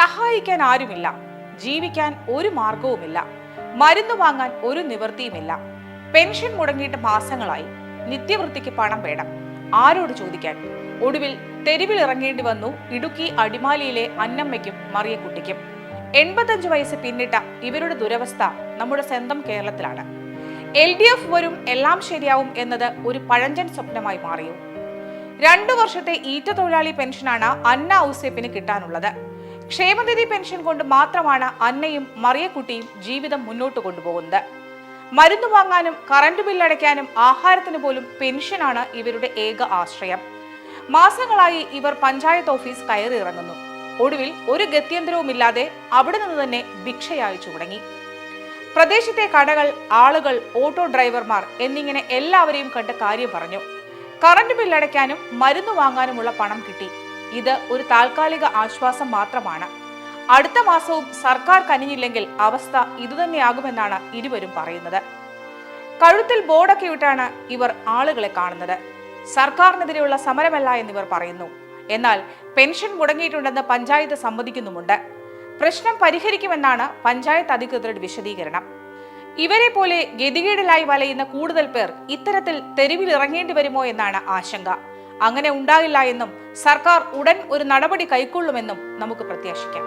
സഹായിക്കാൻ ആരുമില്ല, ജീവിക്കാൻ ഒരു മാർഗവുമില്ല, മരുന്ന് വാങ്ങാൻ ഒരു നിവൃത്തിയുമില്ല. പെൻഷൻ മുടങ്ങിയിട്ട് മാസങ്ങളായി. നിത്യവൃത്തിക്ക് പണം വേണം, ആരോട് ചോദിക്കാൻ? ഒടുവിൽ തെരുവിൽ ഇറങ്ങേണ്ടി വന്നു ഇടുക്കി അടിമാലിയിലെ അന്നമ്മയ്ക്കും മറിയക്കുട്ടിക്കും. 85 വയസ്സ് പിന്നിട്ട ഇവരുടെ ദുരവസ്ഥ നമ്മുടെ സ്വന്തം കേരളത്തിലാണ്. LDF വരും എല്ലാം ശരിയാവും എന്നത് ഒരു പഴഞ്ചൻ സ്വപ്നമായി മാറിയോ? 2 വർഷത്തെ ഈറ്റത്തൊഴിലാളി പെൻഷനാണ് അന്ന ഔസേപ്പിന് കിട്ടാനുള്ളത്. ക്ഷേമനിധി പെൻഷൻ കൊണ്ട് മാത്രമാണ് അന്നയും മറിയക്കുട്ടിയും ജീവിതം മുന്നോട്ട് കൊണ്ടുപോകുന്നത്. മരുന്ന് വാങ്ങാനും കറണ്ട് ബില്ലടയ്ക്കാനും ആഹാരത്തിന് പോലും പെൻഷനാണ് ഇവരുടെ ഏക ആശ്രയം. മാസങ്ങളായി ഇവർ പഞ്ചായത്ത് ഓഫീസ് കയറി ഇറങ്ങുന്നു. ഒടുവിൽ ഒരു ഗത്യന്തരവുമില്ലാതെ അവിടെ നിന്ന് തന്നെ ഭിക്ഷയച്ചു തുടങ്ങി. പ്രദേശത്തെ കടകൾ, ആളുകൾ, ഓട്ടോ ഡ്രൈവർമാർ എന്നിങ്ങനെ എല്ലാവരെയും കണ്ട് കാര്യം പറഞ്ഞു. കറണ്ട് ബില്ലടയ്ക്കാനും മരുന്ന് വാങ്ങാനുമുള്ള പണം കിട്ടി. ഇത് ഒരു താൽക്കാലിക ആശ്വാസം മാത്രമാണ്. അടുത്ത മാസവും സർക്കാർ കനിഞ്ഞില്ലെങ്കിൽ അവസ്ഥ ഇതുതന്നെയാകുമെന്നാണ് ഇരുവരും പറയുന്നത്. കഴുത്തിൽ ബോർഡൊക്കെ ഇട്ടാണ് ഇവർ ആളുകളെ കാണുന്നത്. സർക്കാരിനെതിരെയുള്ള സമരമല്ല എന്നിവർ പറയുന്നു. എന്നാൽ പെൻഷൻ മുടങ്ങിയിട്ടുണ്ടെന്ന് പഞ്ചായത്ത് സമ്മതിക്കുന്നുമുണ്ട്. പ്രശ്നം പരിഹരിക്കുമെന്നാണ് പഞ്ചായത്ത് അധികൃതരുടെ വിശദീകരണം. ഇവരെ പോലെ ഗതികേടിലായി വലയുന്ന കൂടുതൽ പേർ ഇത്തരത്തിൽ തെരുവിൽ ഇറങ്ങേണ്ടി വരുമോ എന്നാണ് ആശങ്ക. അങ്ങനെ ഉണ്ടാകില്ല എന്നും സർക്കാർ ഉടൻ ഒരു നടപടി കൈക്കൊള്ളുമെന്നും നമുക്ക് പ്രത്യാശിക്കാം.